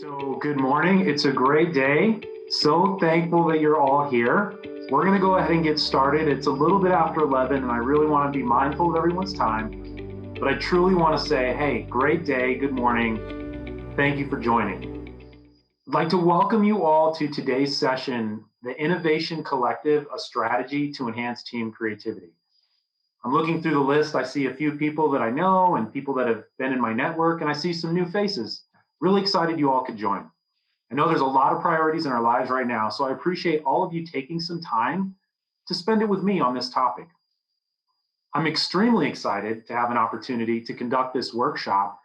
So good morning. It's a great day. So thankful that you're all here. We're going to go ahead and get started. It's a little bit after 11 and I really want to be mindful of everyone's time, but I truly want to say, hey, great day. Good morning. Thank you for joining. I'd like to welcome you all to today's session, The Innovation Collective, a strategy to enhance team creativity. I'm looking through the list. I see a few people that I know and people that have been in my network, and I see some new faces. Really excited you all could join. I know there's a lot of priorities in our lives right now, so I appreciate all of you taking some time to spend it with me on this topic. I'm extremely excited to have an opportunity to conduct this workshop,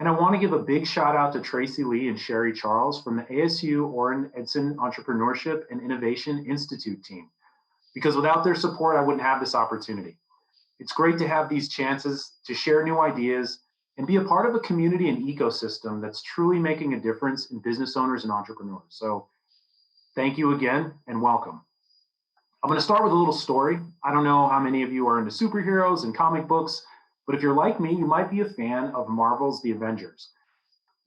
and I want to give a big shout out to Tracy Lee and Sherry Charles from the ASU Orrin Edson Entrepreneurship and Innovation Institute team, because without their support, I wouldn't have this opportunity. It's great to have these chances to share new ideas and be a part of a community and ecosystem that's truly making a difference in business owners and entrepreneurs. So thank you again and welcome. I'm going to start with a little story. I don't know how many of you are into superheroes and comic books, but if you're like me, you might be a fan of Marvel's The Avengers.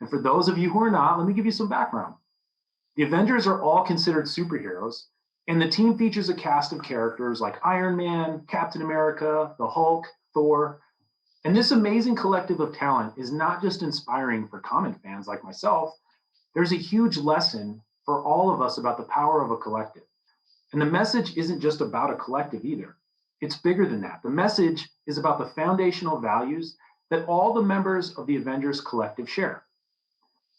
And for those of you who are not, let me give you some background. The Avengers are all considered superheroes, and the team features a cast of characters like Iron Man, Captain America, the Hulk, Thor. And this amazing collective of talent is not just inspiring for comic fans like myself. There's a huge lesson for all of us about the power of a collective. And the message isn't just about a collective either. It's bigger than that. The message is about the foundational values that all the members of the Avengers collective share.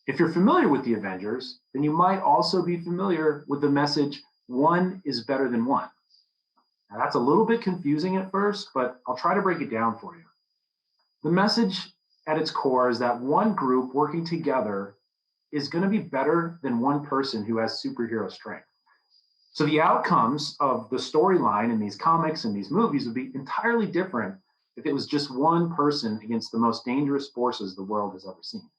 If you're familiar with the Avengers, then you might also be familiar with the message, one is better than one. Now that's a little bit confusing at first, but I'll try to break it down for you. The message at its core is that one group working together is going to be better than one person who has superhero strength. So the outcomes of the storyline in these comics and these movies would be entirely different if it was just one person against the most dangerous forces the world has ever seen.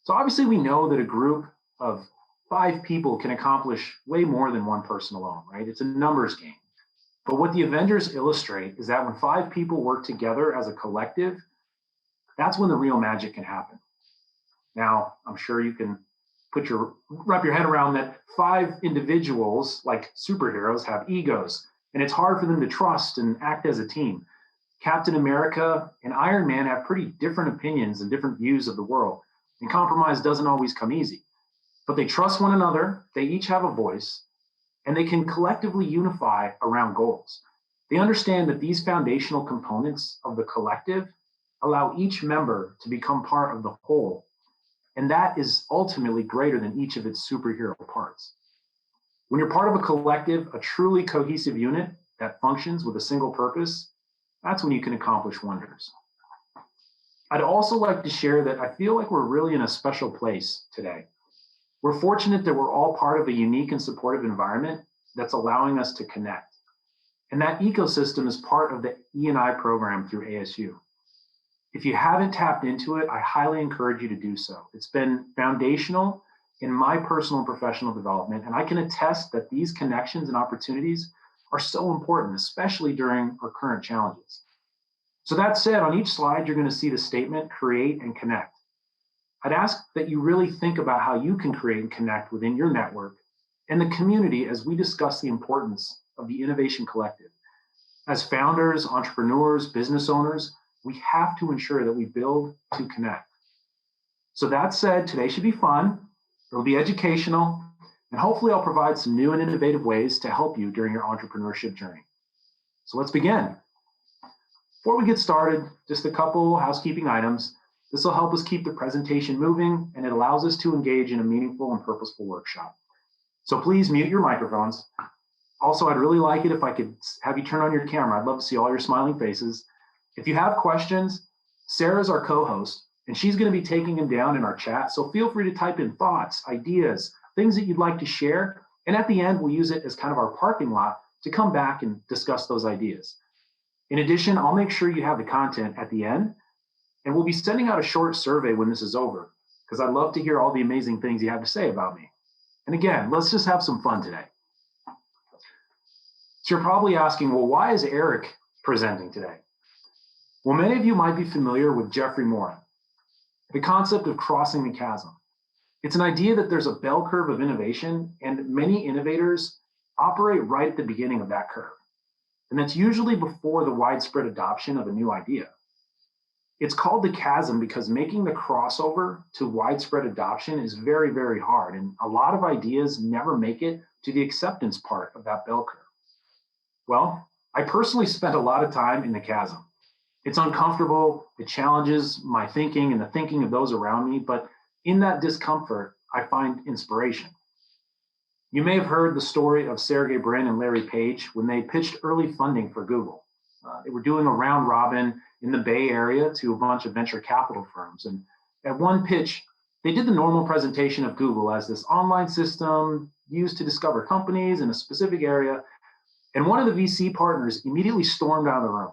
So obviously we know that a group of 5 people can accomplish way more than one person alone, right? It's a numbers game. But what the Avengers illustrate is that when 5 people work together as a collective, that's when the real magic can happen. Now, I'm sure you can wrap your head around that 5 individuals, like superheroes, have egos, and it's hard for them to trust and act as a team. Captain America and Iron Man have pretty different opinions and different views of the world, and compromise doesn't always come easy. But they trust one another, they each have a voice, and they can collectively unify around goals. They understand that these foundational components of the collective allow each member to become part of the whole, and that is ultimately greater than each of its superhero parts. When you're part of a collective, a truly cohesive unit that functions with a single purpose, that's when you can accomplish wonders. I'd also like to share that I feel like we're really in a special place today. We're fortunate that we're all part of a unique and supportive environment that's allowing us to connect. And that ecosystem is part of the E&I program through ASU. If you haven't tapped into it, I highly encourage you to do so. It's been foundational in my personal and professional development, and I can attest that these connections and opportunities are so important, especially during our current challenges. So that said, on each slide, you're going to see the statement, create and connect. I'd ask that you really think about how you can create and connect within your network and the community as we discuss the importance of the Innovation Collective. As founders, entrepreneurs, business owners, we have to ensure that we build to connect. So that said, today should be fun, it'll be educational, and hopefully I'll provide some new and innovative ways to help you during your entrepreneurship journey. So let's begin. Before we get started, just a couple housekeeping items. This will help us keep the presentation moving, and it allows us to engage in a meaningful and purposeful workshop. So please mute your microphones. Also, I'd really like it if I could have you turn on your camera. I'd love to see all your smiling faces. If you have questions, Sarah's our co-host, and she's going to be taking them down in our chat. So feel free to type in thoughts, ideas, things that you'd like to share. And at the end, we'll use it as kind of our parking lot to come back and discuss those ideas. In addition, I'll make sure you have the content at the end. And we'll be sending out a short survey when this is over, because I'd love to hear all the amazing things you have to say about me. And again, let's just have some fun today. So you're probably asking, well, why is Eric presenting today? Well, many of you might be familiar with Jeffrey Moore, the concept of crossing the chasm. It's an idea that there's a bell curve of innovation, and many innovators operate right at the beginning of that curve. And that's usually before the widespread adoption of a new idea. It's called the chasm because making the crossover to widespread adoption is very, very hard. And a lot of ideas never make it to the acceptance part of that bell curve. Well, I personally spent a lot of time in the chasm. It's uncomfortable, it challenges my thinking and the thinking of those around me, but in that discomfort, I find inspiration. You may have heard the story of Sergey Brin and Larry Page when they pitched early funding for Google. They were doing a round robin in the Bay Area to a bunch of venture capital firms. And at one pitch, they did the normal presentation of Google as this online system used to discover companies in a specific area. And one of the VC partners immediately stormed out of the room.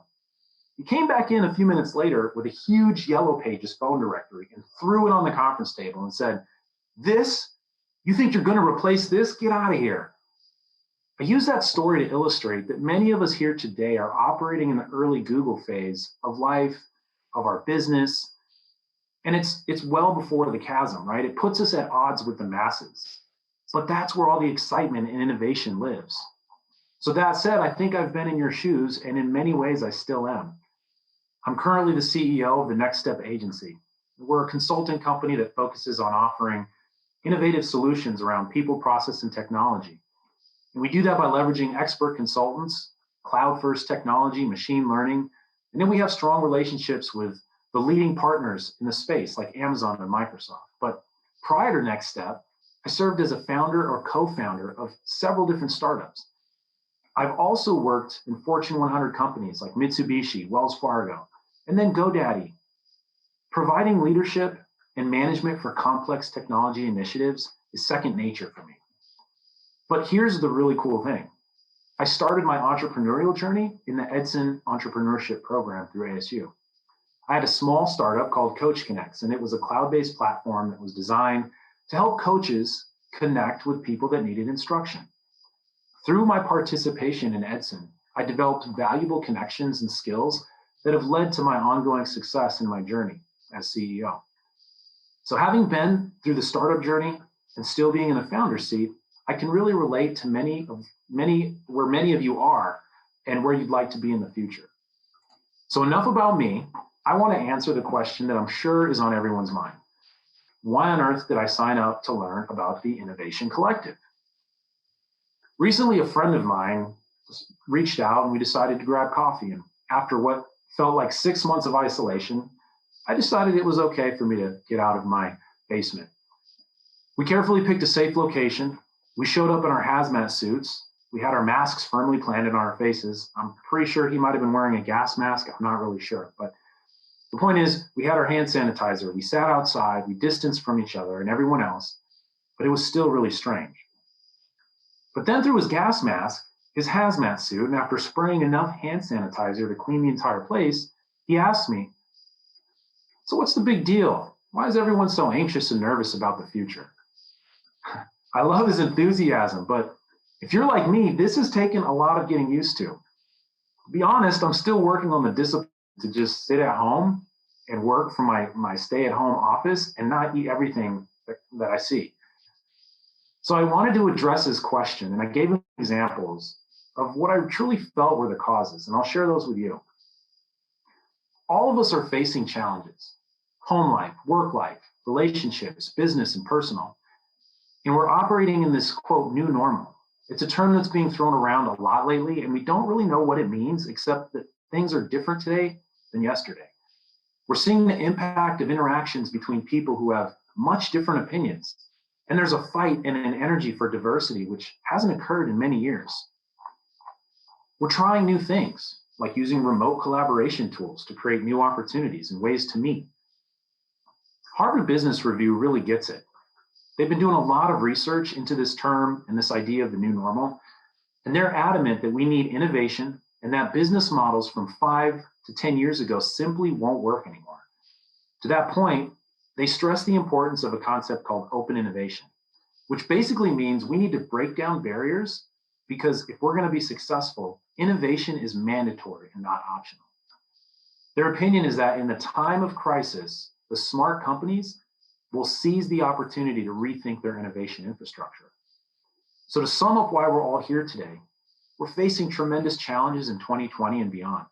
He came back in a few minutes later with a huge Yellow Pages phone directory and threw it on the conference table and said, "This? You think you're going to replace this? Get out of here." I use that story to illustrate that many of us here today are operating in the early Google phase of life, of our business, and it's well before the chasm, right? It puts us at odds with the masses. But that's where all the excitement and innovation lives. So that said, I think I've been in your shoes, and in many ways I still am. I'm currently the CEO of the Next Step Agency. We're a consulting company that focuses on offering innovative solutions around people, process, and technology. And we do that by leveraging expert consultants, cloud-first technology, machine learning, and then we have strong relationships with the leading partners in the space like Amazon and Microsoft. But prior to Next Step, I served as a founder or co-founder of several different startups. I've also worked in Fortune 100 companies like Mitsubishi, Wells Fargo, and then GoDaddy. Providing leadership and management for complex technology initiatives is second nature for me. But here's the really cool thing. I started my entrepreneurial journey in the Edson Entrepreneurship Program through ASU. I had a small startup called Coach Connects, and it was a cloud-based platform that was designed to help coaches connect with people that needed instruction. Through my participation in Edson, I developed valuable connections and skills that have led to my ongoing success in my journey as CEO. So having been through the startup journey and still being in the founder seat, I can really relate to where many of you are and where you'd like to be in the future. So enough about me. I want to answer the question that I'm sure is on everyone's mind. Why on earth did I sign up to learn about the Innovation Collective? Recently, a friend of mine reached out and we decided to grab coffee. And after what felt like 6 months of isolation, I decided it was okay for me to get out of my basement. We carefully picked a safe location. We showed up in our hazmat suits. We had our masks firmly planted on our faces. I'm pretty sure he might have been wearing a gas mask. I'm not really sure. But the point is, we had our hand sanitizer. We sat outside. We distanced from each other and everyone else. But it was still really strange. But then through his gas mask, his hazmat suit, and after spraying enough hand sanitizer to clean the entire place, he asked me, "So what's the big deal? Why is everyone so anxious and nervous about the future?" I love his enthusiasm, but if you're like me, this has taken a lot of getting used to. To be honest, I'm still working on the discipline to just sit at home and work from my stay-at-home office and not eat everything that I see. So I wanted to address his question, and I gave him examples of what I truly felt were the causes, and I'll share those with you. All of us are facing challenges: home life, work life, relationships, business, and personal. And we're operating in this, quote, new normal. It's a term that's being thrown around a lot lately, and we don't really know what it means, except that things are different today than yesterday. We're seeing the impact of interactions between people who have much different opinions. And there's a fight and an energy for diversity, which hasn't occurred in many years. We're trying new things, like using remote collaboration tools to create new opportunities and ways to meet. Harvard Business Review really gets it. They've been doing a lot of research into this term and this idea of the new normal, and they're adamant that we need innovation and that business models from 5 to 10 years ago simply won't work anymore. To that point, they stress the importance of a concept called open innovation, which basically means we need to break down barriers because if we're going to be successful, innovation is mandatory and not optional. Their opinion is that in the time of crisis, the smart companies, will seize the opportunity to rethink their innovation infrastructure. So to sum up why we're all here today, we're facing tremendous challenges in 2020 and beyond.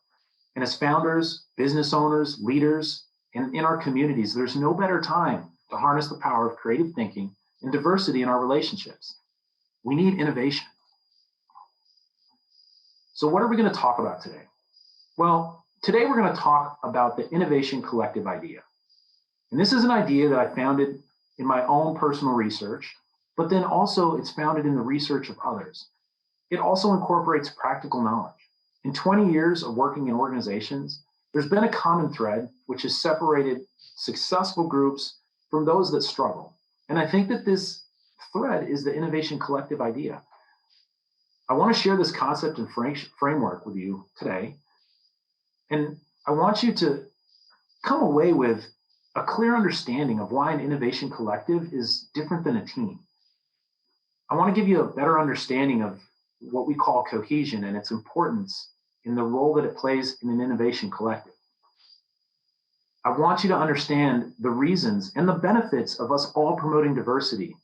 And as founders, business owners, leaders, and in our communities, there's no better time to harness the power of creative thinking and diversity in our relationships. We need innovation. So what are we going to talk about today? Well, today we're going to talk about the innovation collective idea. And this is an idea that I founded in my own personal research, but then also it's founded in the research of others. It also incorporates practical knowledge. In 20 years of working in organizations, there's been a common thread which has separated successful groups from those that struggle. And I think that this thread is the innovation collective idea. I want to share this concept and framework with you today. And I want you to come away with a clear understanding of why an innovation collective is different than a team. I want to give you a better understanding of what we call cohesion and its importance in the role that it plays in an innovation collective. I want you to understand the reasons and the benefits of us all promoting diversity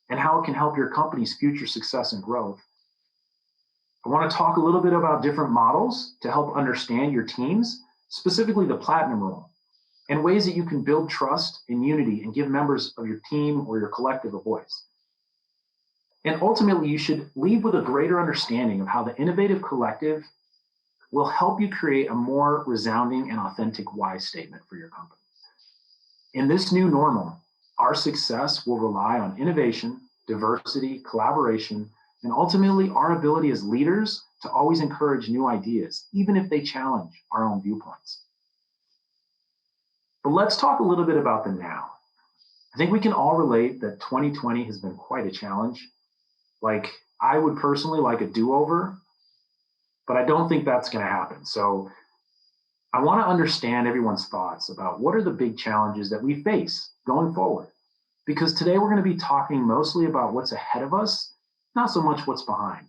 and how it can help your company's future success and growth. I want to talk a little bit about different models to help understand your teams, specifically the platinum rule, and ways that you can build trust and unity and give members of your team or your collective a voice. And ultimately, you should leave with a greater understanding of how the innovative collective will help you create a more resounding and authentic why statement for your company. In this new normal, our success will rely on innovation, diversity, collaboration, and ultimately our ability as leaders to always encourage new ideas, even if they challenge our own viewpoints. But let's talk a little bit about the now. I think we can all relate that 2020 has been quite a challenge. Like, I would personally like a do-over, but I don't think that's going to happen. So I want to understand everyone's thoughts about what are the big challenges that we face going forward. Because today we're going to be talking mostly about what's ahead of us, not so much what's behind.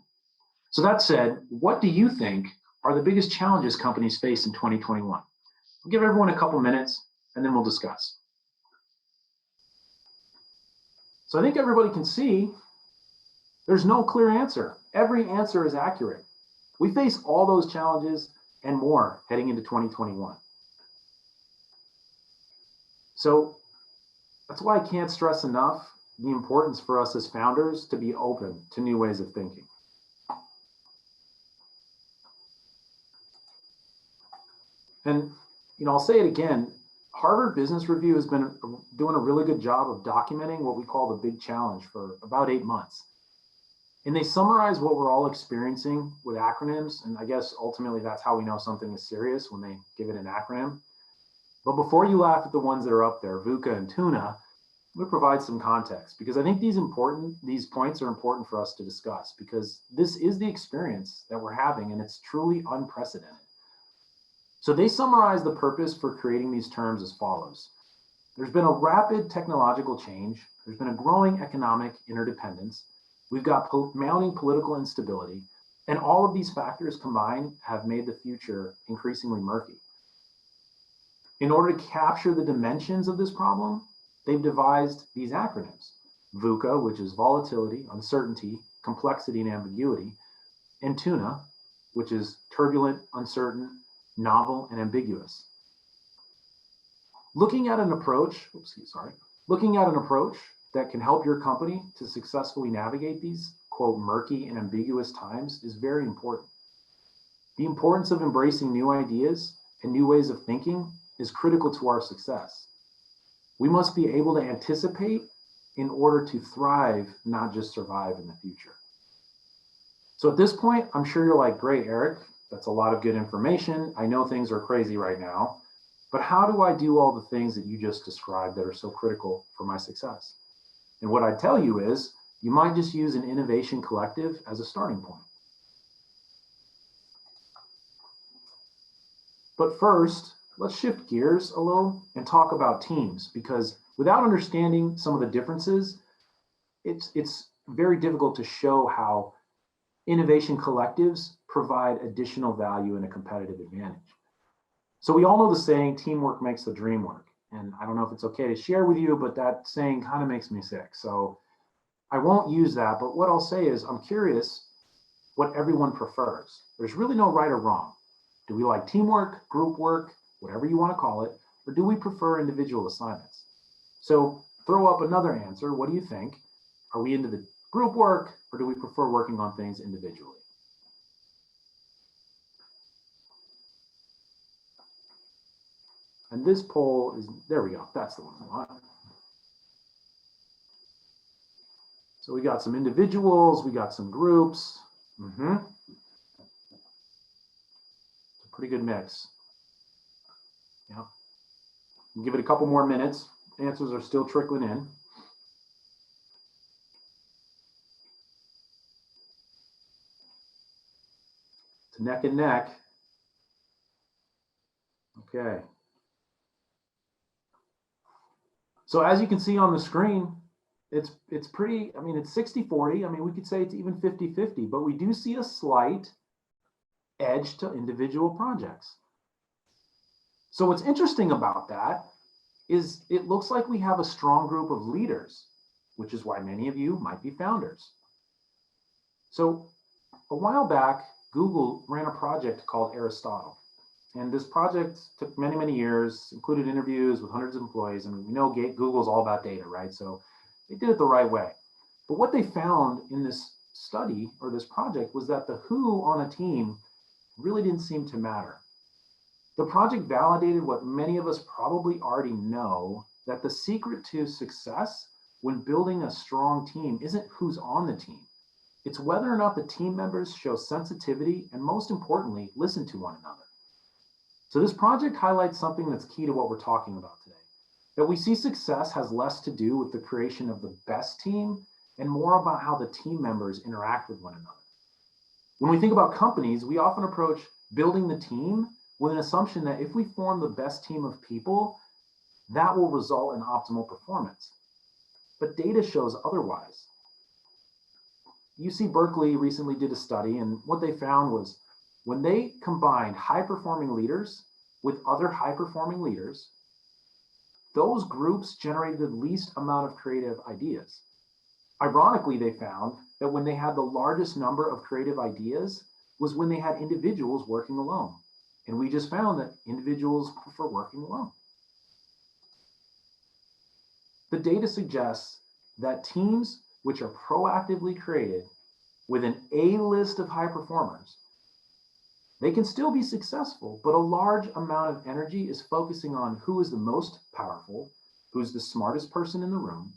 So that said, what do you think are the biggest challenges companies face in 2021? I'll give everyone a couple minutes and then we'll discuss. So I think everybody can see there's no clear answer. Every answer is accurate. We face all those challenges and more heading into 2021. So that's why I can't stress enough the importance for us as founders to be open to new ways of thinking. And I'll say it again, Harvard Business Review has been doing a really good job of documenting what we call the big challenge for about 8 months. And they summarize what we're all experiencing with acronyms. And I guess ultimately that's how we know something is serious, when they give it an acronym. But before you laugh at the ones that are up there, VUCA and TUNA, let me provide some context, because I think these points are important for us to discuss, because this is the experience that we're having and it's truly unprecedented. So they summarize the purpose for creating these terms as follows. There's been a rapid technological change. There's been a growing economic interdependence. We've got mounting political instability, and all of these factors combined have made the future increasingly murky. In order to capture the dimensions of this problem, they've devised these acronyms: VUCA, which is volatility, uncertainty, complexity, and ambiguity, and TUNA, which is turbulent, uncertain, novel, and ambiguous. Looking at an approach that can help your company to successfully navigate these, quote, murky and ambiguous times is very important. The importance of embracing new ideas and new ways of thinking is critical to our success. We must be able to anticipate in order to thrive, not just survive in the future. So at this point, I'm sure you're like, great, Eric, that's a lot of good information. I know things are crazy right now, but how do I do all the things that you just described that are so critical for my success? And what I'd tell you is, you might just use an innovation collective as a starting point. But first, let's shift gears a little and talk about teams, because without understanding some of the differences, it's very difficult to show how innovation collectives provide additional value and a competitive advantage. So we all know the saying, teamwork makes the dream work. And I don't know if it's okay to share with you, but that saying kind of makes me sick. So I won't use that. But what I'll say is I'm curious what everyone prefers. There's really no right or wrong. Do we like teamwork, group work, whatever you want to call it, or do we prefer individual assignments? So throw up another answer. What do you think? Are we into the group work, or do we prefer working on things individually? And this poll is, there we go, that's the one I want. So we got some individuals, we got some groups. It's a pretty good mix. Yeah. We'll give it a couple more minutes. Answers are still trickling in. It's neck and neck. Okay. So as you can see on the screen, it's pretty, I mean, it's 60-40. I mean, we could say it's even 50-50, but we do see a slight edge to individual projects. So what's interesting about that is it looks like we have a strong group of leaders, which is why many of you might be founders. So a while back, Google ran a project called Aristotle. And this project took many, many years, included interviews with hundreds of employees. And we know Google's all about data, right? So they did it the right way. But what they found in this study or this project was that the who on a team really didn't seem to matter. The project validated what many of us probably already know, that the secret to success when building a strong team isn't who's on the team. It's whether or not the team members show sensitivity and, most importantly, listen to one another. So this project highlights something that's key to what we're talking about today, that we see success has less to do with the creation of the best team and more about how the team members interact with one another. When we think about companies, we often approach building the team with an assumption that if we form the best team of people, that will result in optimal performance. But data shows otherwise. UC Berkeley recently did a study, and what they found was when they combined high-performing leaders with other high-performing leaders, those groups generated the least amount of creative ideas. Ironically, they found that when they had the largest number of creative ideas was when they had individuals working alone. And we just found that individuals prefer working alone. The data suggests that teams which are proactively created with an A list of high performers, they can still be successful, but a large amount of energy is focusing on who is the most powerful, who's the smartest person in the room,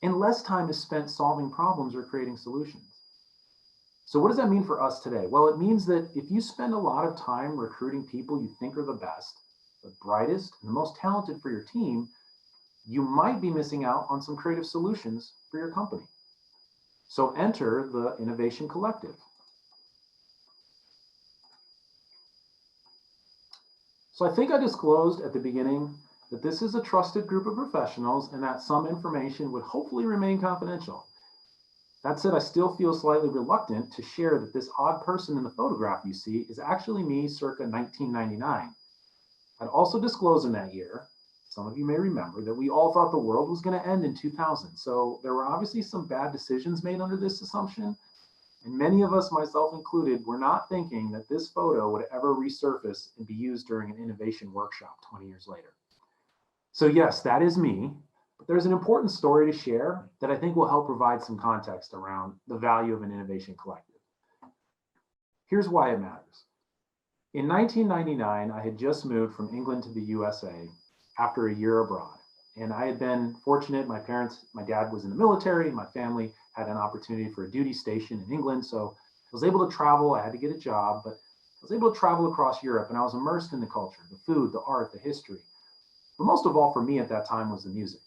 and less time is spent solving problems or creating solutions. So what does that mean for us today? Well, it means that if you spend a lot of time recruiting people you think are the best, the brightest, and the most talented for your team, you might be missing out on some creative solutions for your company. So enter the Innovation Collective. So I think I disclosed at the beginning that this is a trusted group of professionals and that some information would hopefully remain confidential. That said, I still feel slightly reluctant to share that this odd person in the photograph you see is actually me circa 1999. I'd also disclosed in that year, some of you may remember, that we all thought the world was going to end in 2000. So there were obviously some bad decisions made under this assumption. And many of us, myself included, were not thinking that this photo would ever resurface and be used during an innovation workshop 20 years later. So yes, that is me. But there's an important story to share that I think will help provide some context around the value of an innovation collective. Here's why it matters. In 1999, I had just moved from England to the USA after a year abroad. And I had been fortunate, my dad was in the military, my family had an opportunity for a duty station in England. So I was able to travel, I had to get a job, but I was able to travel across Europe and I was immersed in the culture, the food, the art, the history. But most of all for me at that time was the music.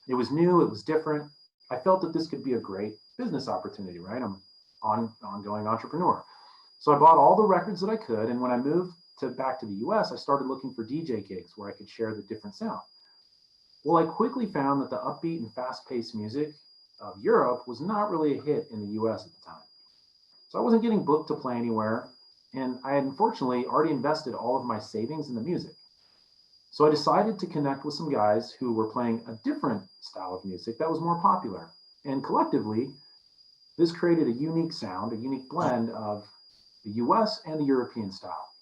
It was new, it was different. I felt that this could be a great business opportunity, right? I'm an ongoing entrepreneur. So I bought all the records that I could. And when I moved back to the US, I started looking for DJ gigs where I could share the different sound. Well, I quickly found that the upbeat and fast-paced music of Europe was not really a hit in the US at the time. So I wasn't getting booked to play anywhere. And I had unfortunately already invested all of my savings in the music. So I decided to connect with some guys who were playing a different style of music that was more popular. And collectively, this created a unique sound, a unique blend of the US and the European style.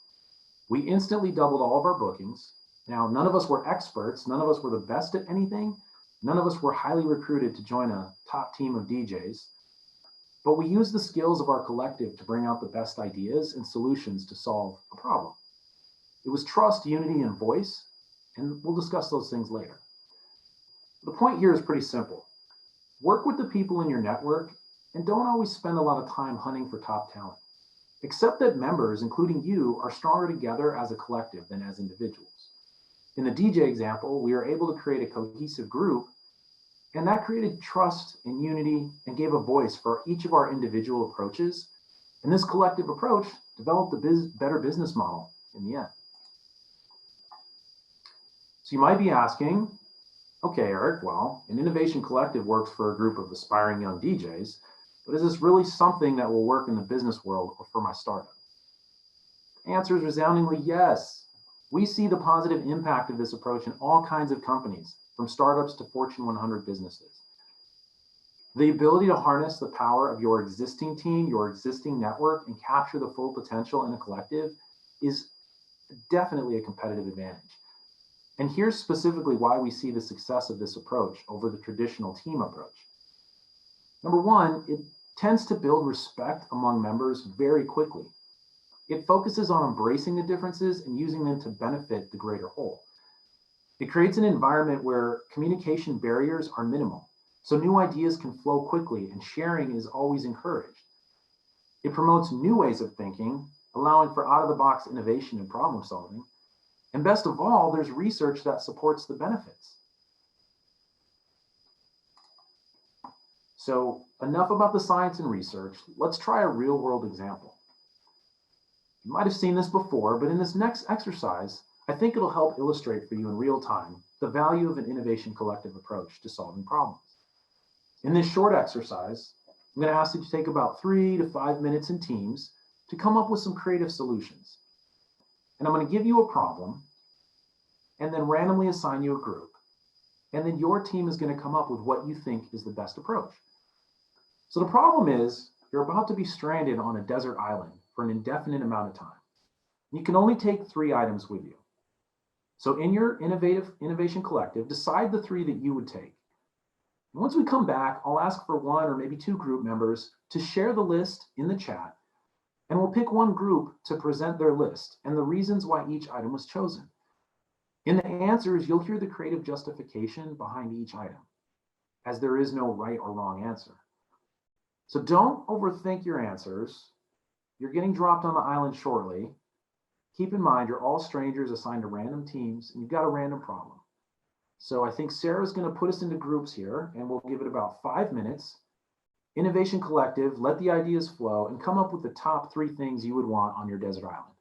We instantly doubled all of our bookings. Now, none of us were experts, none of us were the best at anything, none of us were highly recruited to join a top team of DJs, but we used the skills of our collective to bring out the best ideas and solutions to solve a problem. It was trust, unity, and voice, and we'll discuss those things later. The point here is pretty simple. Work with the people in your network and don't always spend a lot of time hunting for top talent. Accept that members, including you, are stronger together as a collective than as individuals. In the DJ example, we were able to create a cohesive group, and that created trust and unity and gave a voice for each of our individual approaches. And this collective approach developed a better business model in the end. So you might be asking, okay, Eric, well, an innovation collective works for a group of aspiring young DJs, but is this really something that will work in the business world or for my startup? The answer is resoundingly yes. We see the positive impact of this approach in all kinds of companies, from startups to Fortune 100 businesses. The ability to harness the power of your existing team, your existing network, and capture the full potential in a collective is definitely a competitive advantage. And here's specifically why we see the success of this approach over the traditional team approach. Number one, it tends to build respect among members very quickly. It focuses on embracing the differences and using them to benefit the greater whole. It creates an environment where communication barriers are minimal, so new ideas can flow quickly and sharing is always encouraged. It promotes new ways of thinking, allowing for out-of-the-box innovation and problem solving. And best of all, there's research that supports the benefits. So enough about the science and research. Let's try a real-world example. You might have seen this before, but in this next exercise, I think it'll help illustrate for you in real time the value of an innovation collective approach to solving problems. In this short exercise, I'm going to ask you to take about 3 to 5 minutes in teams to come up with some creative solutions. And I'm going to give you a problem and then randomly assign you a group. And then your team is going to come up with what you think is the best approach. So the problem is you're about to be stranded on a desert island for an indefinite amount of time. You can only take 3 items with you. So in your innovation collective, decide the 3 that you would take. And once we come back, I'll ask for 1 or maybe 2 group members to share the list in the chat, and we'll pick 1 group to present their list and the reasons why each item was chosen. In the answers, you'll hear the creative justification behind each item, as there is no right or wrong answer. So don't overthink your answers. You're getting dropped on the island shortly. Keep in mind, you're all strangers assigned to random teams, and you've got a random problem. So I think Sarah's going to put us into groups here, and we'll give it about 5 minutes. Innovation collective, let the ideas flow, and come up with the top 3 things you would want on your desert island.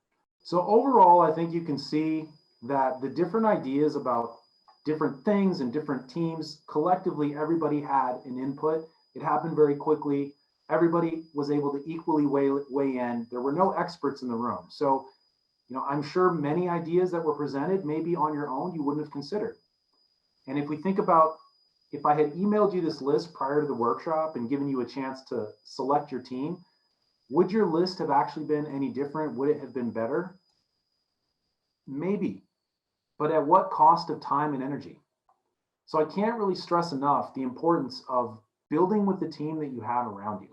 So overall, I think you can see that the different ideas about different things and different teams, collectively, everybody had an input. It happened very quickly. Everybody was able to equally weigh in. There were no experts in the room. So, I'm sure many ideas that were presented, maybe on your own, you wouldn't have considered. And if we think about, if I had emailed you this list prior to the workshop and given you a chance to select your team, would your list have actually been any different? Would it have been better? Maybe, but at what cost of time and energy? So I can't really stress enough the importance of building with the team that you have around you.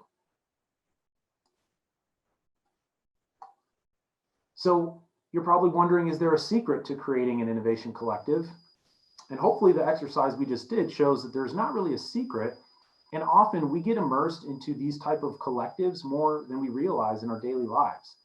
So you're probably wondering, is there a secret to creating an innovation collective? And hopefully the exercise we just did shows that there's not really a secret. And often we get immersed into these type of collectives more than we realize in our daily lives.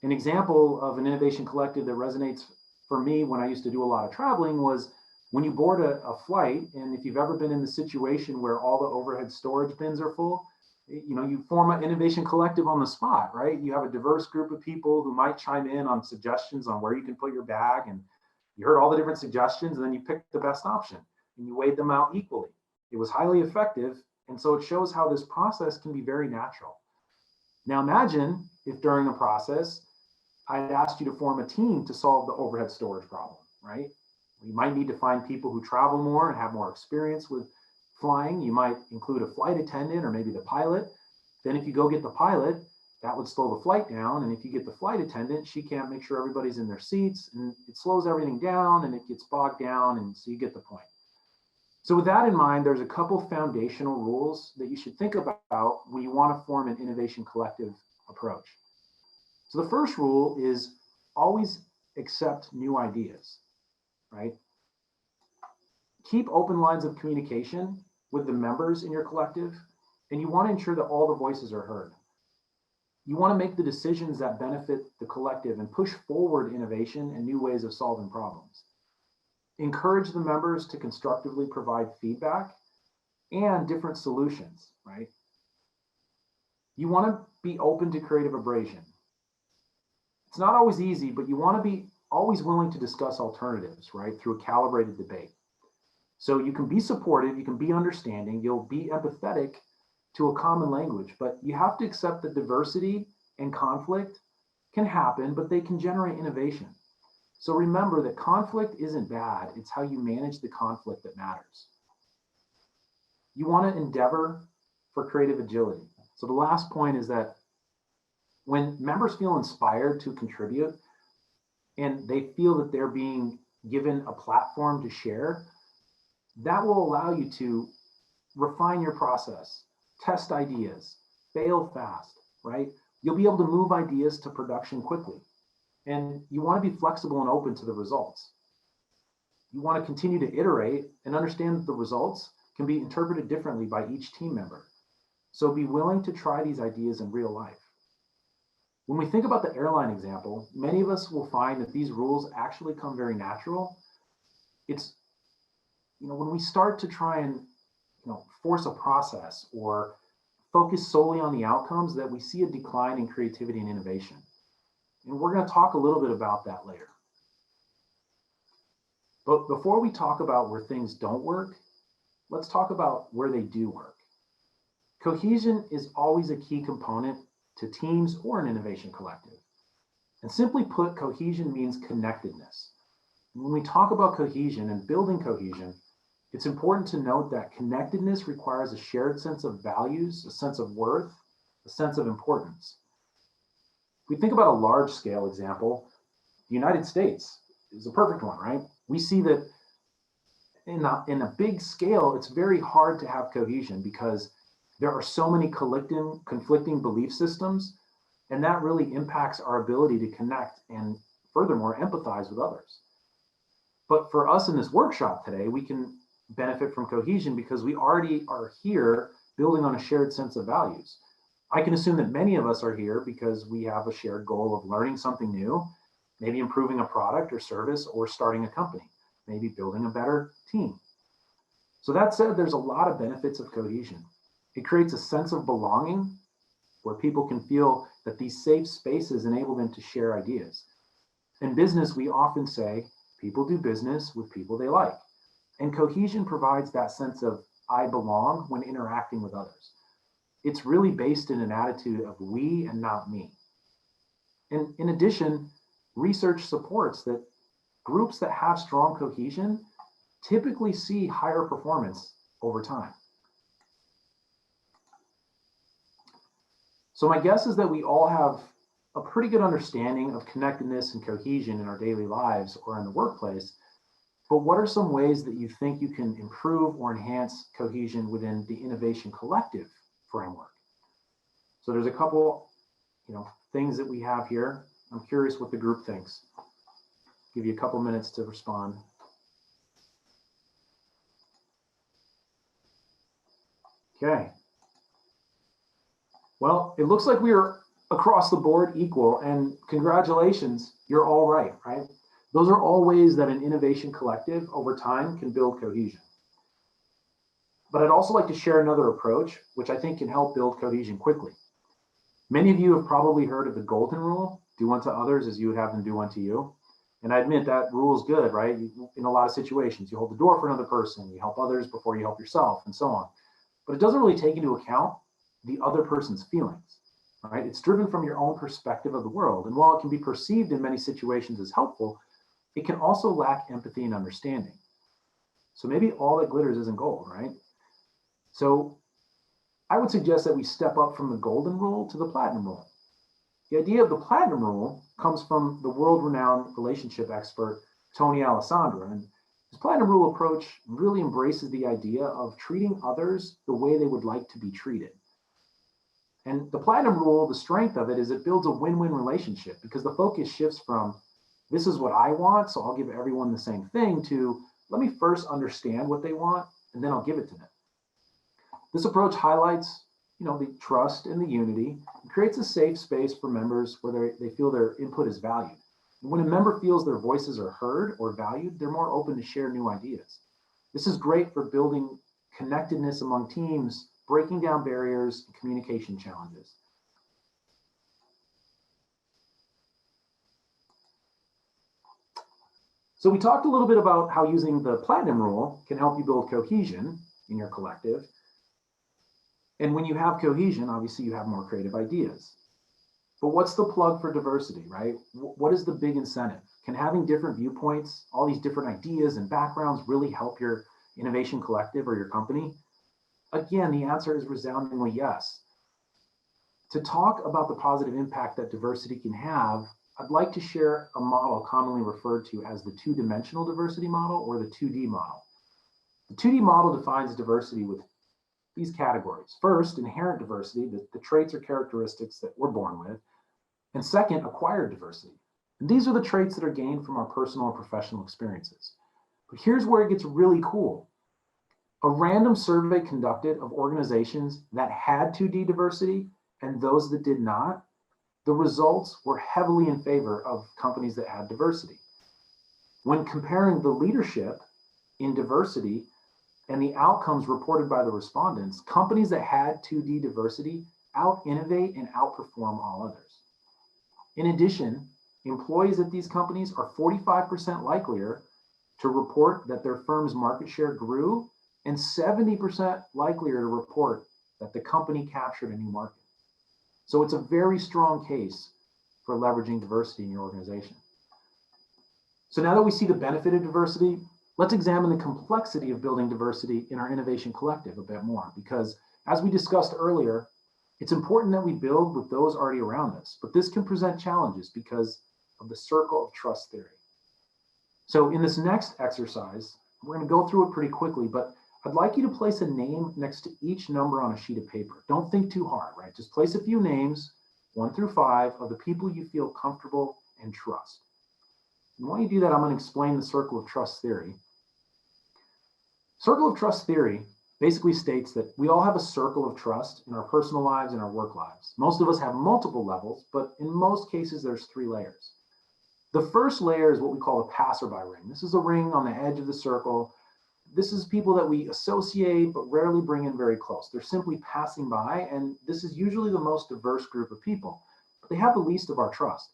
An example of an innovation collective that resonates for me when I used to do a lot of traveling was when you board a flight, and if you've ever been in the situation where all the overhead storage bins are full, you form an innovation collective on the spot, right? You have a diverse group of people who might chime in on suggestions on where you can put your bag, and you heard all the different suggestions, and then you picked the best option, and you weighed them out equally. It was highly effective, and so it shows how this process can be very natural. Now imagine if during the process, I had asked you to form a team to solve the overhead storage problem. right? You might need to find people who travel more and have more experience with flying. You might include a flight attendant or maybe the pilot. Then if you go get the pilot, that would slow the flight down. And if you get the flight attendant, she can't make sure everybody's in their seats, and it slows everything down and it gets bogged down. And so you get the point. So with that in mind, there's a couple foundational rules that you should think about when you want to form an innovation collective approach. So the first rule is always accept new ideas, right? Keep open lines of communication with the members in your collective, and you want to ensure that all the voices are heard. You want to make the decisions that benefit the collective and push forward innovation and new ways of solving problems. Encourage the members to constructively provide feedback and different solutions, right? You want to be open to creative abrasion. It's not always easy, but you want to be always willing to discuss alternatives, right, through a calibrated debate. So you can be supportive, you can be understanding, you'll be empathetic to a common language, but you have to accept that diversity and conflict can happen, but they can generate innovation. So remember that conflict isn't bad, it's how you manage the conflict that matters. You want to endeavor for creative agility. So the last point is that when members feel inspired to contribute and they feel that they're being given a platform to share, that will allow you to refine your process, test ideas, fail fast, right? You'll be able to move ideas to production quickly. And you want to be flexible and open to the results. You want to continue to iterate and understand that the results can be interpreted differently by each team member. So be willing to try these ideas in real life. When we think about the airline example, many of us will find that these rules actually come very natural. It's, when we start to try and, force a process or focus solely on the outcomes, that we see a decline in creativity and innovation. And we're going to talk a little bit about that later. But before we talk about where things don't work, let's talk about where they do work. Cohesion is always a key component to teams or an innovation collective. And simply put, cohesion means connectedness. When we talk about cohesion and building cohesion, it's important to note that connectedness requires a shared sense of values, a sense of worth, a sense of importance. If we think about a large scale example, the United States is a perfect one, right? We see that in a big scale, it's very hard to have cohesion because there are so many conflicting belief systems, and that really impacts our ability to connect and furthermore empathize with others. But for us in this workshop today, we can benefit from cohesion because we already are here building on a shared sense of values. I can assume that many of us are here because we have a shared goal of learning something new, maybe improving a product or service, or starting a company, maybe building a better team. So that said, there's a lot of benefits of cohesion. It creates a sense of belonging where people can feel that these safe spaces enable them to share ideas. In business, we often say people do business with people they like. And cohesion provides that sense of I belong when interacting with others. It's really based in an attitude of we and not me. And in addition, research supports that groups that have strong cohesion typically see higher performance over time. So my guess is that we all have a pretty good understanding of connectedness and cohesion in our daily lives or in the workplace. But what are some ways that you think you can improve or enhance cohesion within the innovation collective framework? So there's a couple, things that we have here. I'm curious what the group thinks. Give you a couple minutes to respond. Okay. Well, it looks like we are across the board equal, and congratulations, you're all right? Those are all ways that an innovation collective over time can build cohesion. But I'd also like to share another approach, which I think can help build cohesion quickly. Many of you have probably heard of the golden rule, do unto others as you would have them do unto you. And I admit that rule is good, right? In a lot of situations, you hold the door for another person, you help others before you help yourself, and so on. But it doesn't really take into account the other person's feelings, right? It's driven from your own perspective of the world. And while it can be perceived in many situations as helpful, it can also lack empathy and understanding. So maybe all that glitters isn't gold, right? So I would suggest that we step up from the golden rule to the platinum rule. The idea of the platinum rule comes from the world-renowned relationship expert, Tony Alessandra. And his platinum rule approach really embraces the idea of treating others the way they would like to be treated. And the platinum rule, the strength of it is it builds a win-win relationship because the focus shifts from this is what I want, so I'll give everyone the same thing, to let me first understand what they want and then I'll give it to them. This approach highlights the trust and the unity, and creates a safe space for members where they feel their input is valued. And when a member feels their voices are heard or valued, they're more open to share new ideas. This is great for building connectedness among teams, breaking down barriers and communication challenges. So we talked a little bit about how using the platinum rule can help you build cohesion in your collective. And when you have cohesion, obviously you have more creative ideas. But what's the plug for diversity, right? What is the big incentive? Can having different viewpoints, all these different ideas and backgrounds really help your innovation collective or your company? Again, the answer is resoundingly yes. To talk about the positive impact that diversity can have, I'd like to share a model commonly referred to as the two-dimensional diversity model or the 2D model. The 2D model defines diversity with these categories. First, inherent diversity, the traits or characteristics that we're born with. And second, acquired diversity. And these are the traits that are gained from our personal and professional experiences. But here's where it gets really cool. A random survey conducted of organizations that had 2D diversity and those that did not, the results were heavily in favor of companies that had diversity. When comparing the leadership in diversity and the outcomes reported by the respondents, companies that had 2D diversity out-innovate and outperform all others. In addition, employees at these companies are 45% likelier to report that their firm's market share grew and 70% likelier to report that the company captured a new market. So it's a very strong case for leveraging diversity in your organization. So now that we see the benefit of diversity, let's examine the complexity of building diversity in our innovation collective a bit more, because as we discussed earlier, it's important that we build with those already around us, but this can present challenges because of the circle of trust theory. So in this next exercise, we're going to go through it pretty quickly, but I'd like you to place a name next to each number on a sheet of paper. Don't think too hard, right? Just place a few names, 1 through 5, of the people you feel comfortable and trust. And while you do that, I'm going to explain the circle of trust theory. Circle of trust theory basically states that we all have a circle of trust in our personal lives and our work lives. Most of us have multiple levels, but in most cases, there's 3 layers. The first layer is what we call a passerby ring. This is a ring on the edge of the circle. This is people that we associate but rarely bring in very close. They're simply passing by, and this is usually the most diverse group of people, but they have the least of our trust.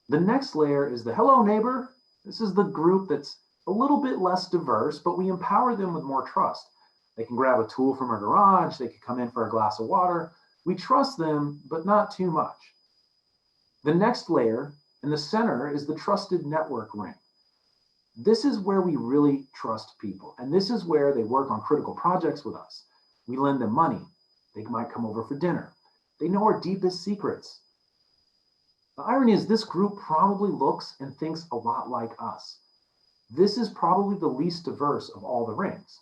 The next layer is the hello neighbor. This is the group that's a little bit less diverse, but we empower them with more trust. They can grab a tool from our garage. They could come in for a glass of water. We trust them, but not too much. The next layer in the center is the trusted network ring. This is where we really trust people. And this is where they work on critical projects with us. We lend them money. They might come over for dinner. They know our deepest secrets. The irony is this group probably looks and thinks a lot like us. This is probably the least diverse of all the rings.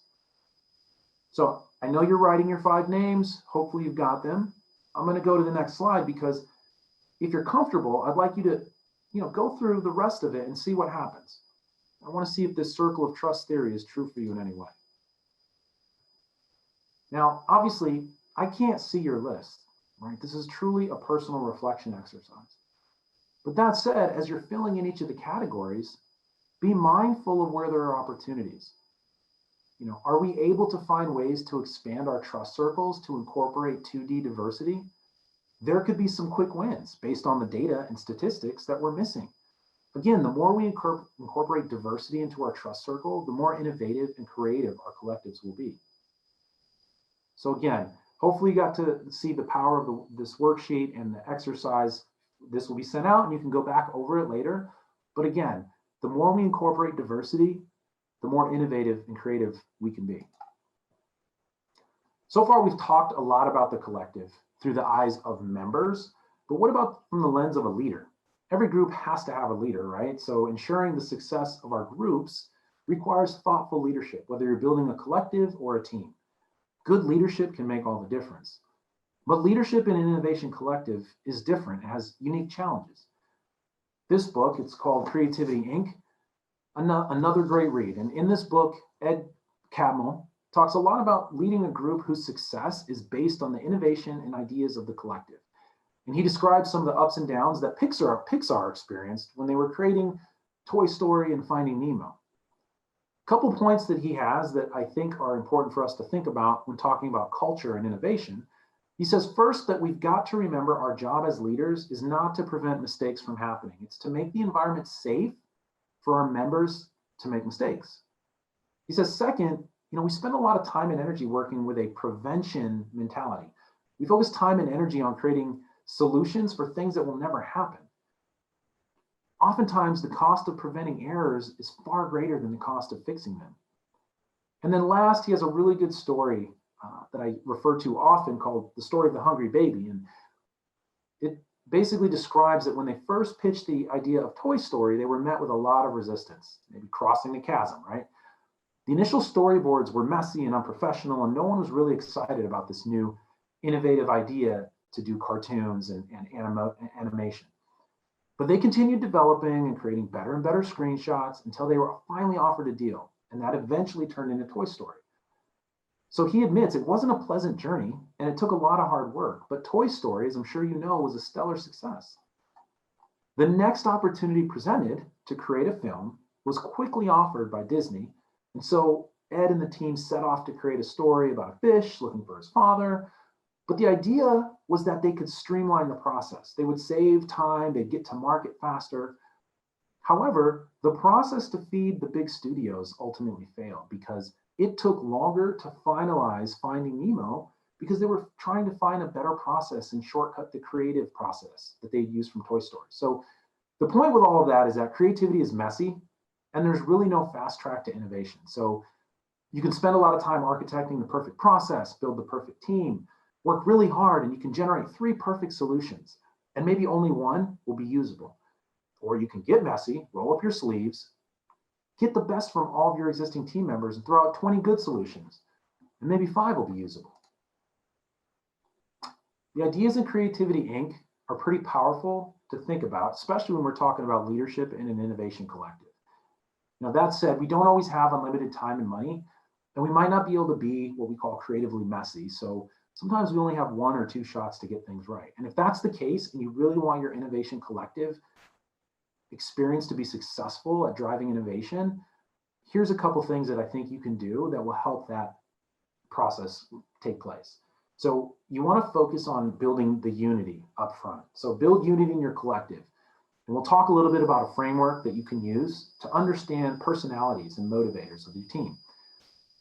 So I know you're writing your 5 names. Hopefully you've got them. I'm going to go to the next slide because if you're comfortable, I'd like you to go through the rest of it and see what happens. I want to see if this circle of trust theory is true for you in any way. Now, obviously, I can't see your list, right? This is truly a personal reflection exercise. But that said, as you're filling in each of the categories, be mindful of where there are opportunities. Are we able to find ways to expand our trust circles to incorporate 2D diversity? There could be some quick wins based on the data and statistics that we're missing. Again, the more we incorporate diversity into our trust circle, the more innovative and creative our collectives will be. So again, hopefully you got to see the power of this worksheet and the exercise. This will be sent out and you can go back over it later. But again, The more we incorporate diversity, the more innovative and creative we can be. So far, we've talked a lot about the collective through the eyes of members, but what about from the lens of a leader? Every group has to have a leader, right? So ensuring the success of our groups requires thoughtful leadership, whether you're building a collective or a team. Good leadership can make all the difference. But leadership in an innovation collective is different, it has unique challenges. This book, it's called Creativity, Inc., another great read. And in this book, Ed Catmull talks a lot about leading a group whose success is based on the innovation and ideas of the collective. And he describes some of the ups and downs that Pixar experienced when they were creating Toy Story and Finding Nemo. A couple points that he has that I think are important for us to think about when talking about culture and innovation. He says, first, that we've got to remember our job as leaders is not to prevent mistakes from happening. It's to make the environment safe for our members to make mistakes. He says, second, we spend a lot of time and energy working with a prevention mentality. We focus time and energy on creating solutions for things that will never happen. Oftentimes, the cost of preventing errors is far greater than the cost of fixing them. And then last, he has a really good story that I refer to often called The Story of the Hungry Baby. And it basically describes that when they first pitched the idea of Toy Story, they were met with a lot of resistance, maybe crossing the chasm, right? The initial storyboards were messy and unprofessional, and no one was really excited about this new innovative idea to do cartoons and animation. But they continued developing and creating better and better screenshots until they were finally offered a deal, and that eventually turned into Toy Story. So he admits it wasn't a pleasant journey, and it took a lot of hard work, but Toy Story, as I'm sure you know, was a stellar success. The next opportunity presented to create a film was quickly offered by Disney, and so Ed and the team set off to create a story about a fish looking for his father. But the idea was that they could streamline the process. They would save time, they'd get to market faster. However, the process to feed the big studios ultimately failed because it took longer to finalize Finding Nemo because they were trying to find a better process and shortcut the creative process that they'd used from Toy Story. So the point with all of that is that creativity is messy and there's really no fast track to innovation. So you can spend a lot of time architecting the perfect process, build the perfect team, work really hard, and you can generate 3 perfect solutions, and maybe only one will be usable. Or you can get messy, roll up your sleeves, get the best from all of your existing team members and throw out 20 good solutions, and maybe 5 will be usable. The Ideas in Creativity, Inc. are pretty powerful to think about, especially when we're talking about leadership in an innovation collective. Now, that said, we don't always have unlimited time and money, and we might not be able to be what we call creatively messy. So sometimes we only have 1 or 2 shots to get things right. And if that's the case, and you really want your innovation collective experience to be successful at driving innovation, here's a couple things that I think you can do that will help that process take place. So you want to focus on building the unity up front. So build unity in your collective. And we'll talk a little bit about a framework that you can use to understand personalities and motivators of your team.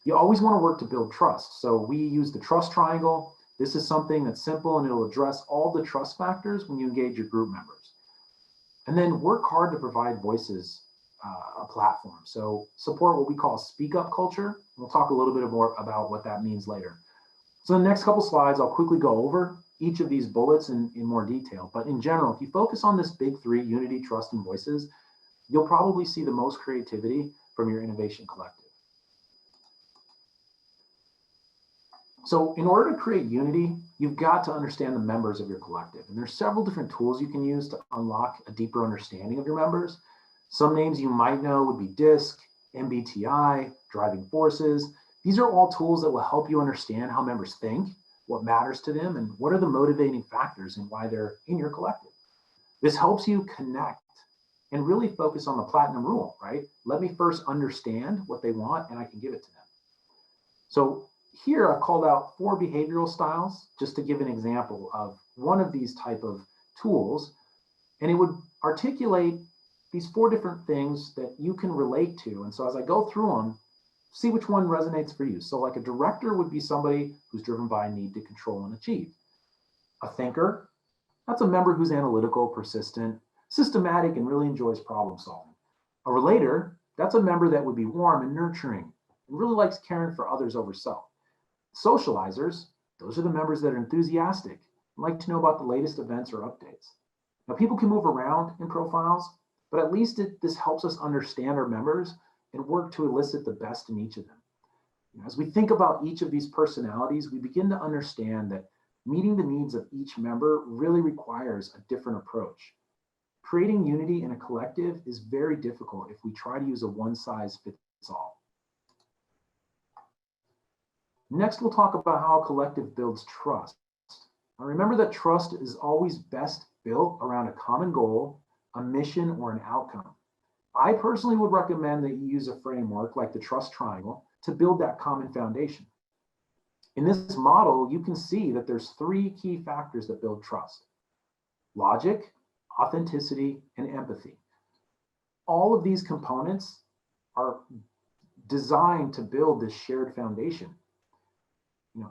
You always want to work to build trust. So we use the trust triangle. This is something that's simple and it'll address all the trust factors when you engage your group members. And then work hard to provide voices a platform. So support what we call speak up culture. We'll talk a little bit more about what that means later. So in the next couple slides, I'll quickly go over each of these bullets in more detail. But in general, if you focus on this big 3, unity, trust, and voices, you'll probably see the most creativity from your innovation collective. So in order to create unity, you've got to understand the members of your collective. And there's several different tools you can use to unlock a deeper understanding of your members. Some names you might know would be DISC, MBTI, driving forces. These are all tools that will help you understand how members think, what matters to them, and what are the motivating factors and why they're in your collective. This helps you connect and really focus on the platinum rule, right? Let me first understand what they want and I can give it to them. So here I've called out 4 behavioral styles just to give an example of one of these type of tools. And it would articulate these 4 different things that you can relate to. And so as I go through them, see which one resonates for you. So like a director would be somebody who's driven by a need to control and achieve. A thinker, that's a member who's analytical, persistent, systematic, and really enjoys problem solving. A relator, that's a member that would be warm and nurturing and really likes caring for others over self. Socializers, those are the members that are enthusiastic and like to know about the latest events or updates. Now, people can move around in profiles, but at least this helps us understand our members and work to elicit the best in each of them. As we think about each of these personalities, we begin to understand that meeting the needs of each member really requires a different approach. Creating unity in a collective is very difficult if we try to use a one-size-fits-all. Next, we'll talk about how a collective builds trust. Now, remember that trust is always best built around a common goal, a mission, or an outcome. I personally would recommend that you use a framework like the trust triangle to build that common foundation. In this model, you can see that there's three key factors that build trust: logic, authenticity, and empathy. All of these components are designed to build this shared foundation.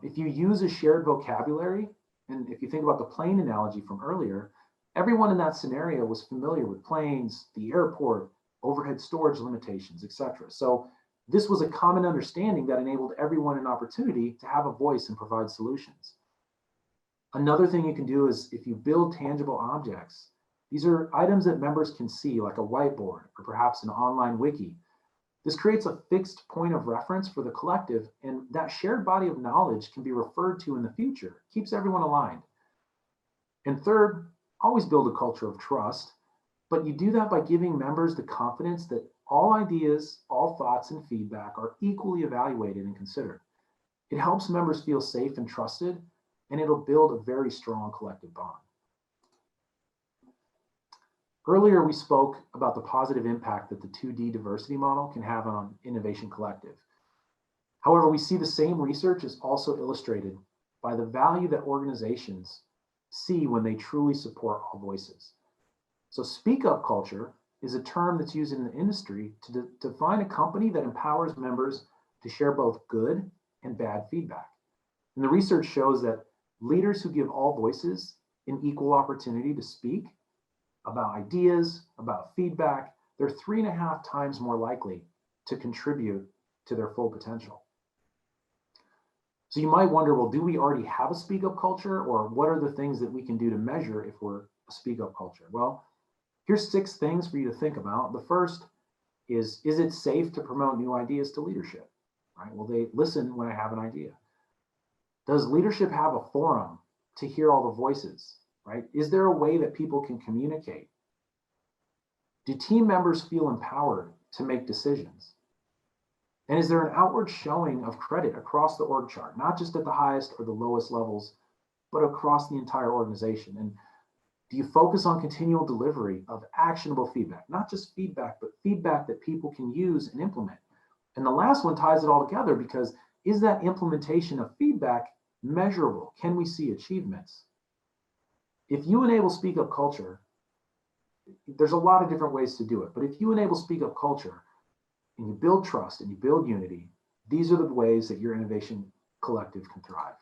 If you use a shared vocabulary, and if you think about the plane analogy from earlier, everyone in that scenario was familiar with planes, the airport, overhead storage limitations, etc. So this was a common understanding that enabled everyone an opportunity to have a voice and provide solutions. Another thing you can do is if you build tangible objects, these are items that members can see, like a whiteboard or perhaps an online wiki. This creates a fixed point of reference for the collective, and that shared body of knowledge can be referred to in the future, keeps everyone aligned. And third, always build a culture of trust, but you do that by giving members the confidence that all ideas, all thoughts, and feedback are equally evaluated and considered. It helps members feel safe and trusted, and it'll build a very strong collective bond. Earlier, we spoke about the positive impact that the 2D diversity model can have on Innovation Collective. However, we see the same research is also illustrated by the value that organizations see when they truly support all voices. So speak up culture is a term that's used in the industry to define a company that empowers members to share both good and bad feedback. And the research shows that leaders who give all voices an equal opportunity to speak about ideas, about feedback, they're 3.5 times more likely to contribute to their full potential. So you might wonder, well, do we already have a speak up culture, or what are the things that we can do to measure if we're a speak up culture? Well, here's 6 things for you to think about. The first is it safe to promote new ideas to leadership? Right? Will they listen when I have an idea? Does leadership have a forum to hear all the voices? Right? Is there a way that people can communicate? Do team members feel empowered to make decisions? And is there an outward showing of credit across the org chart, not just at the highest or the lowest levels, but across the entire organization? And do you focus on continual delivery of actionable feedback, not just feedback, but feedback that people can use and implement? And the last one ties it all together, because is that implementation of feedback measurable? Can we see achievements? If you enable speak up culture, there's a lot of different ways to do it, but if you enable speak up culture and you build trust and you build unity, these are the ways that your innovation collective can thrive.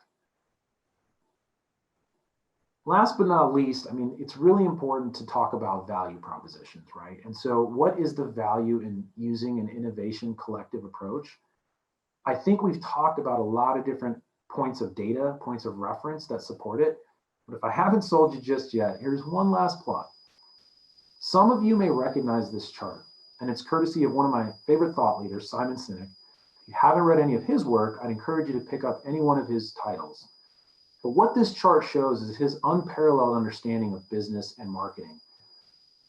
Last but not least, it's really important to talk about value propositions, right? And so what is the value in using an innovation collective approach? I think we've talked about a lot of different points of data, points of reference that support it. But if I haven't sold you just yet, here's one last plot. Some of you may recognize this chart, and it's courtesy of one of my favorite thought leaders, Simon Sinek. If you haven't read any of his work, I'd encourage you to pick up any one of his titles. But what this chart shows is his unparalleled understanding of business and marketing.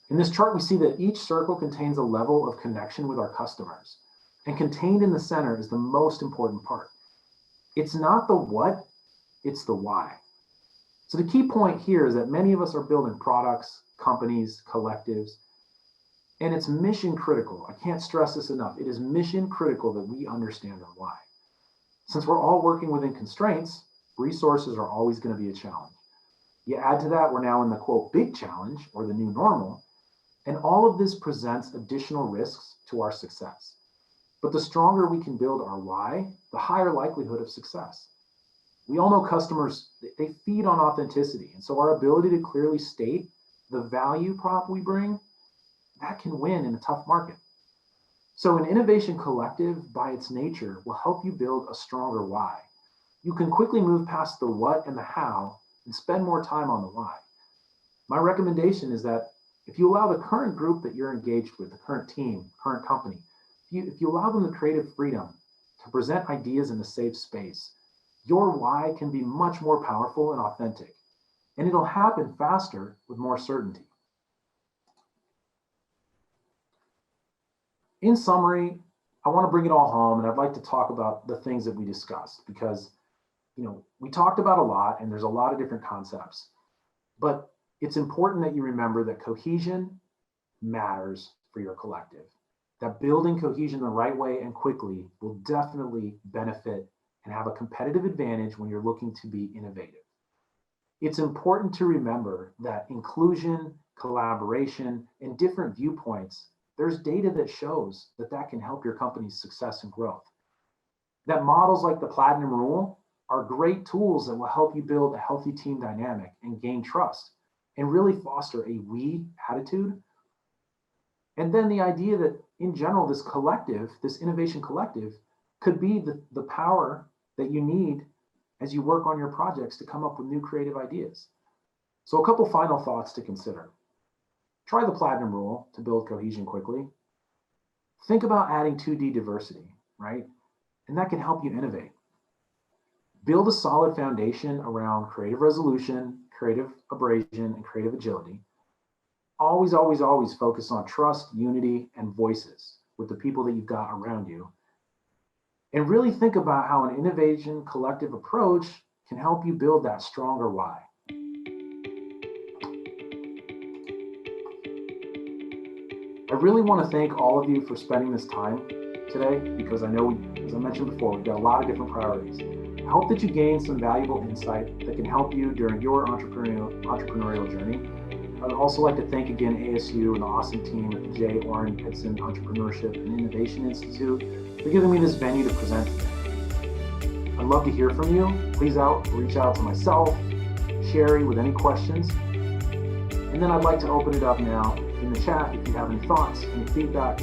In this chart, we see that each circle contains a level of connection with our customers, and contained in the center is the most important part. It's not the what, it's the why. So the key point here is that many of us are building products, companies, collectives, and it's mission critical. I can't stress this enough. It is mission critical that we understand our why. Since we're all working within constraints, resources are always going to be a challenge. You add to that, we're now in the quote, big challenge or the new normal, and all of this presents additional risks to our success. But the stronger we can build our why, the higher likelihood of success. We all know customers, they feed on authenticity. And so our ability to clearly state the value prop we bring, that can win in a tough market. So an innovation collective, by its nature, will help you build a stronger why. You can quickly move past the what and the how and spend more time on the why. My recommendation is that if you allow the current group that you're engaged with, the current team, current company, if you allow them the creative freedom to present ideas in a safe space, your why can be much more powerful and authentic, and it'll happen faster with more certainty. In summary, I want to bring it all home, and I'd like to talk about the things that we discussed because, we talked about a lot and there's a lot of different concepts, but it's important that you remember that cohesion matters for your collective, that building cohesion the right way and quickly will definitely benefit and have a competitive advantage when you're looking to be innovative. It's important to remember that inclusion, collaboration, and different viewpoints, there's data that shows that that can help your company's success and growth. That models like the Platinum Rule are great tools that will help you build a healthy team dynamic and gain trust and really foster a we attitude. And then the idea that in general, this collective, this innovation collective could be the power that you need as you work on your projects to come up with new creative ideas. So a couple final thoughts to consider. Try the Platinum Rule to build cohesion quickly. Think about adding 2D diversity, right? And that can help you innovate. Build a solid foundation around creative resolution, creative abrasion, and creative agility. Always, always, always focus on trust, unity, and voices with the people that you've got around you. And really think about how an innovation collective approach can help you build that stronger why. I really want to thank all of you for spending this time today because I know, as I mentioned before, we've got a lot of different priorities. I hope that you gain some valuable insight that can help you during your entrepreneurial journey. I'd also like to thank again ASU and the awesome team at the J. Orrin Pitson Entrepreneurship and Innovation Institute for giving me this venue to present today. I'd love to hear from you. Please reach out to myself, Sherry, with any questions. And then I'd like to open it up now in the chat if you have any thoughts, any feedback,